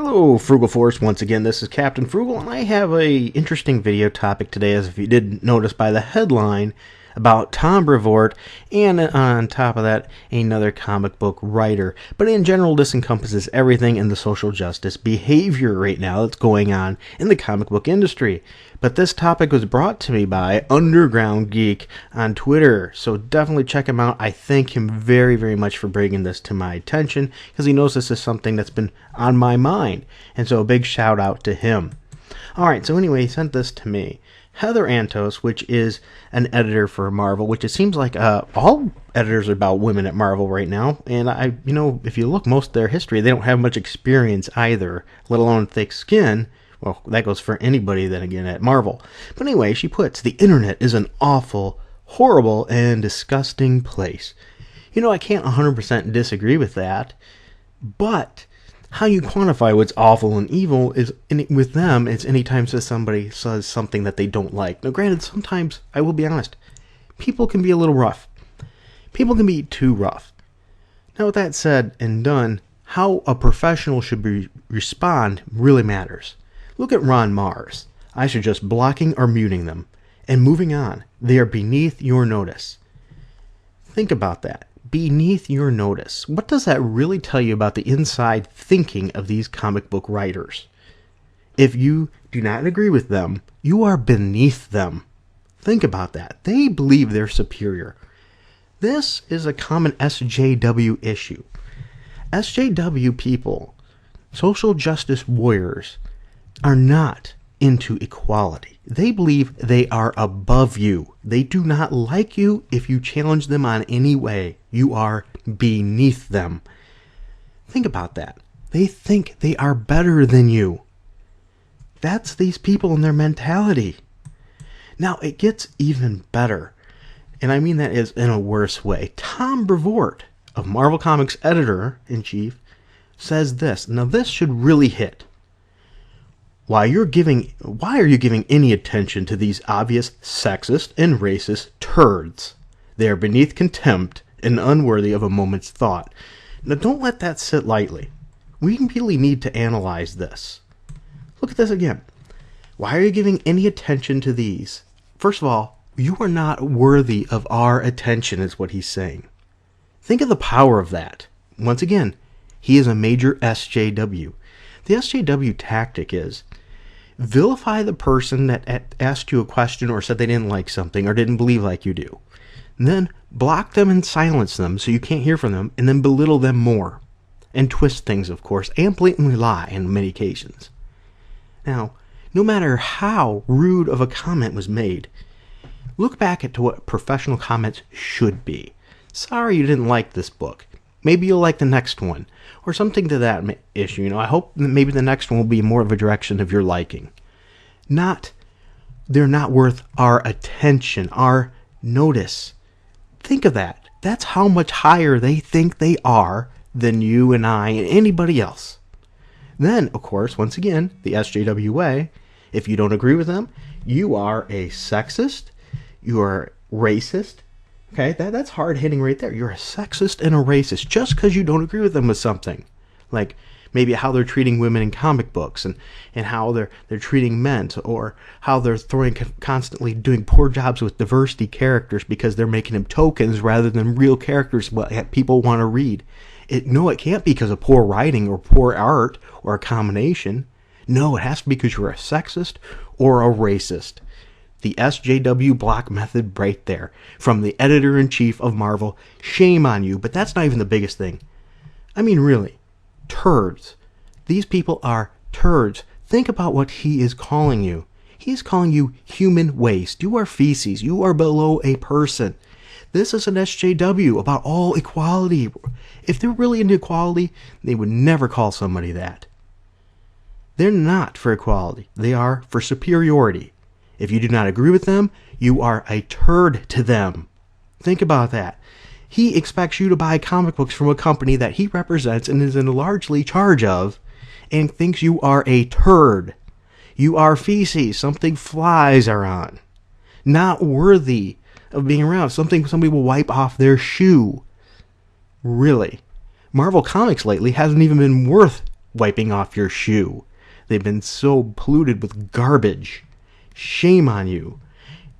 Hello, Frugal Force. Once again, this is Captain Frugal, and I have a interesting video topic today, as if you didn't notice by the headline, about Tom Brevoort, and on top of that, another comic book writer. But in general, this encompasses everything in the social justice behavior right now that's going on in the comic book industry. But this topic was brought to me by Underground Geek on Twitter, so definitely check him out. I thank him very, very much for bringing this to my attention, because he knows this is something that's been on my mind, and so a big shout out to him. Alright, so anyway, he sent this to me. Heather Antos, which is an editor for Marvel, which it seems like all editors are about women at Marvel right now, and if you look most of their history, they don't have much experience either, let alone thick skin. Well, that goes for anybody then again at Marvel. But anyway, she puts, the internet is an awful, horrible, and disgusting place. I can't 100% disagree with that, but how you quantify what's awful and evil is, with them, it's anytime somebody says something that they don't like. Now granted, sometimes, I will be honest, people can be a little rough. People can be too rough. Now with that said and done, how a professional should respond really matters. Look at Ron Mars. I suggest blocking or muting them, and moving on. They are beneath your notice. Think about that. Beneath your notice. What does that really tell you about the inside thinking of these comic book writers? If you do not agree with them, you are beneath them. Think about that. They believe they're superior. This is a common SJW issue. SJW people, social justice warriors, are not into equality. They believe they are above you. They do not like you if you challenge them on any way. You are beneath them. Think about that. They think they are better than you. That's these people and their mentality. Now, it gets even better. And I mean that is in a worse way. Tom Brevoort, of Marvel Comics editor-in-chief, says this. Now, this should really hit. Why are you giving any attention to these obvious sexist and racist turds? They are beneath contempt and unworthy of a moment's thought. Now don't let that sit lightly. We really need to analyze this. Look at this again. Why are you giving any attention to these? First of all, you are not worthy of our attention, is what he's saying. Think of the power of that. Once again, he is a major SJW. The SJW tactic is vilify the person that asked you a question or said they didn't like something or didn't believe like you do. And then block them and silence them so you can't hear from them, and then belittle them more. And twist things, of course, and blatantly lie in many occasions. Now, no matter how rude of a comment was made, look back at what professional comments should be. Sorry you didn't like this book. Maybe you'll like the next one, or something to that issue. I hope that maybe the next one will be more of a direction of your liking. They're not worth our attention, our notice. Think of that. That's how much higher they think they are than you and I and anybody else. Then, of course, once again, the SJW way, if you don't agree with them, you are a sexist, you are racist. Okay, that's hard hitting right there. You're a sexist and a racist just because you don't agree with them with something. Like maybe how they're treating women in comic books and how they're treating men, or how they're constantly doing poor jobs with diversity characters because they're making them tokens rather than real characters what people want to read. It can't be because of poor writing or poor art or a combination. No, it has to be because you're a sexist or a racist. The SJW block method right there. From the editor-in-chief of Marvel. Shame on you. But that's not even the biggest thing. I mean, really. Turds. These people are turds. Think about what he is calling you. He is calling you human waste. You are feces. You are below a person. This is an SJW about all equality. If they're really into equality, they would never call somebody that. They're not for equality. They are for superiority. If you do not agree with them, you are a turd to them. Think about that. He expects you to buy comic books from a company that he represents and is in largely charge of, and thinks you are a turd. You are feces, something flies are on. Not worthy of being around, something somebody will wipe off their shoe. Really. Marvel Comics lately hasn't even been worth wiping off your shoe. They've been so polluted with garbage. Shame on you.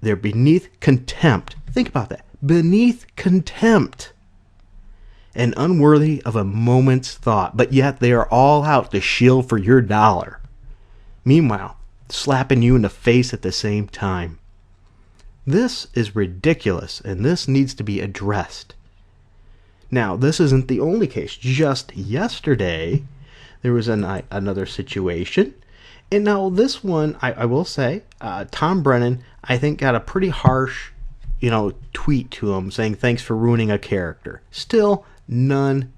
They're beneath contempt. Think about that. Beneath contempt. And unworthy of a moment's thought. But yet they are all out to shield for your dollar. Meanwhile, slapping you in the face at the same time. This is ridiculous, and this needs to be addressed. Now, this isn't the only case. Just yesterday, there was another situation. And now this one, I will say, Tom Brennan, I think, got a pretty harsh, tweet to him saying, thanks for ruining a character. Still, none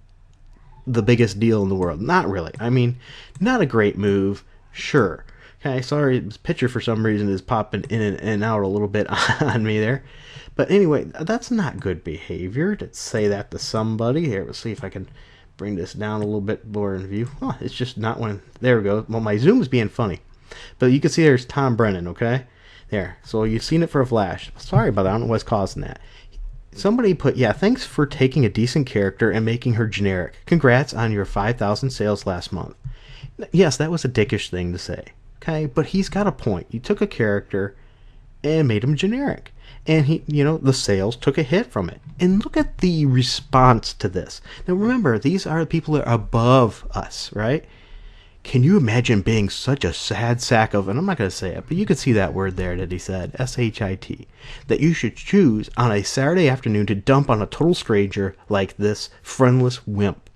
the biggest deal in the world. Not really. I mean, not a great move, sure. Okay, sorry, this picture for some reason is popping in and out a little bit on me there. But anyway, that's not good behavior to say that to somebody. Here, let's see if I can bring this down a little bit more in view. Oh, it's just not one. There we go. Well, my zoom's being funny. But you can see there's Tom Brennan, okay? There. So you've seen it for a flash. Sorry about that. I don't know what's causing that. Somebody put, thanks for taking a decent character and making her generic. Congrats on your 5,000 sales last month. Yes, that was a dickish thing to say. Okay, but he's got a point. You took a character and made him generic. And the sales took a hit from it. And look at the response to this. Now remember, these are the people that are above us, right? Can you imagine being such a sad sack of, and I'm not going to say it, but you could see that word there that he said, S-H-I-T, that you should choose on a Saturday afternoon to dump on a total stranger like this friendless wimp.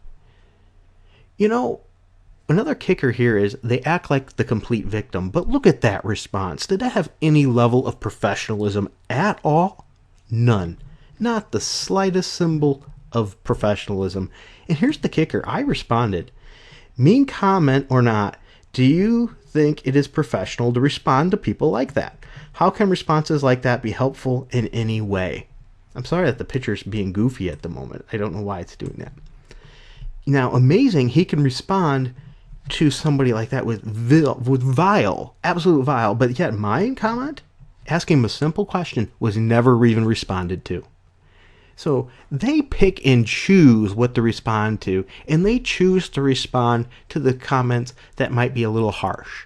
Another kicker here is they act like the complete victim, but look at that response. Did that have any level of professionalism at all? None. Not the slightest symbol of professionalism. And here's the kicker. I responded. Mean comment or not, do you think it is professional to respond to people like that? How can responses like that be helpful in any way? I'm sorry that the picture's being goofy at the moment. I don't know why it's doing that. Now, amazing, he can respond to somebody like that with vile, absolute vile, but yet my comment, asking him a simple question, was never even responded to. So they pick and choose what to respond to, and they choose to respond to the comments that might be a little harsh.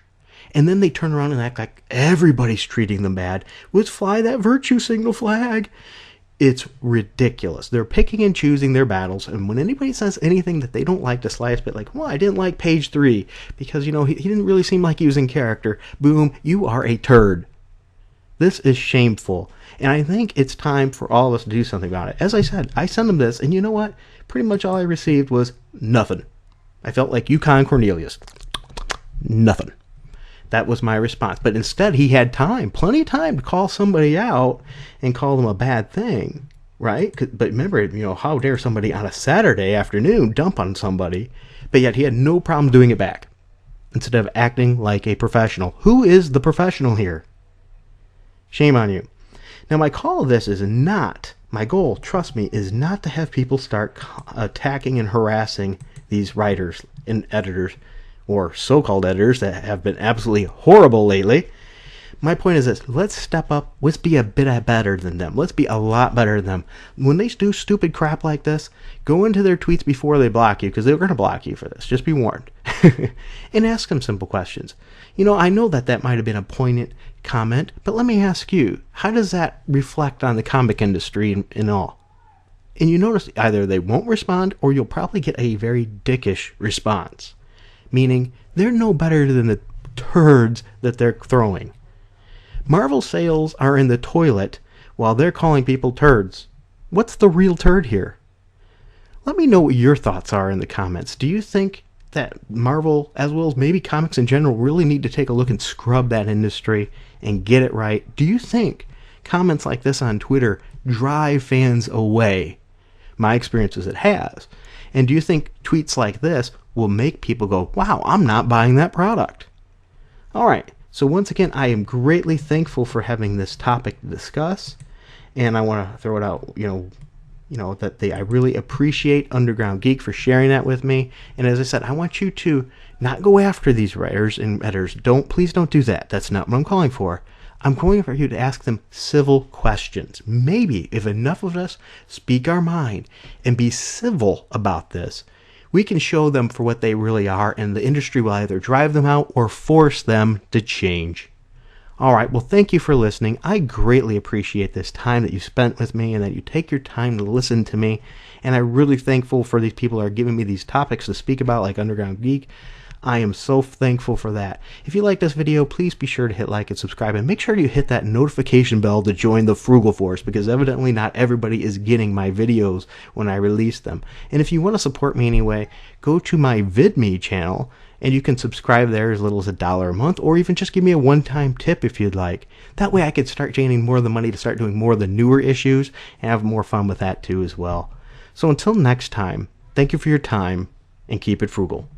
And then they turn around and act like everybody's treating them bad. Let's fly that virtue signal flag. It's ridiculous. They're picking and choosing their battles, and when anybody says anything that they don't like the slightest bit, like, well, I didn't like page 3 because, he didn't really seem like he was in character. Boom, you are a turd. This is shameful, and I think it's time for all of us to do something about it. As I said, I sent him this, and you know what? Pretty much all I received was nothing. I felt like Yukon Cornelius. Nothing. That was my response. But instead, he had time, plenty of time to call somebody out and call them a bad thing, right? But remember, how dare somebody on a Saturday afternoon dump on somebody, but yet he had no problem doing it back instead of acting like a professional. Who is the professional here? Shame on you. Now, my goal, trust me, is not to have people start attacking and harassing these writers and editors, or so-called editors that have been absolutely horrible lately. My point is this. Let's step up. Let's be a bit better than them. Let's be a lot better than them. When they do stupid crap like this, go into their tweets before they block you, because they're going to block you for this. Just be warned. And ask them simple questions. I know that might have been a poignant comment, but let me ask you, how does that reflect on the comic industry and all? And you notice either they won't respond, or you'll probably get a very dickish response. Meaning, they're no better than the turds that they're throwing. Marvel sales are in the toilet while they're calling people turds. What's the real turd here? Let me know what your thoughts are in the comments. Do you think that Marvel, as well as maybe comics in general, really need to take a look and scrub that industry and get it right? Do you think comments like this on Twitter drive fans away? My experience is it has. And do you think tweets like this will make people go, wow, I'm not buying that product? All right. So once again, I am greatly thankful for having this topic to discuss. And I want to throw it out, I really appreciate Underground Geek for sharing that with me. And as I said, I want you to not go after these writers and editors. Please don't do that. That's not what I'm calling for. I'm calling for you to ask them civil questions. Maybe if enough of us speak our mind and be civil about this, we can show them for what they really are, and the industry will either drive them out or force them to change. All right, well, thank you for listening. I greatly appreciate this time that you spent with me and that you take your time to listen to me. And I'm really thankful for these people that are giving me these topics to speak about, like Underground Geek. I am so thankful for that. If you like this video, please be sure to hit like and subscribe, and make sure you hit that notification bell to join the Frugal Force, because evidently not everybody is getting my videos when I release them. And if you want to support me anyway, go to my VidMe channel, and you can subscribe there as little as $1 a month, or even just give me a one-time tip if you'd like. That way I could start gaining more of the money to start doing more of the newer issues and have more fun with that too as well. So until next time, thank you for your time, and keep it frugal.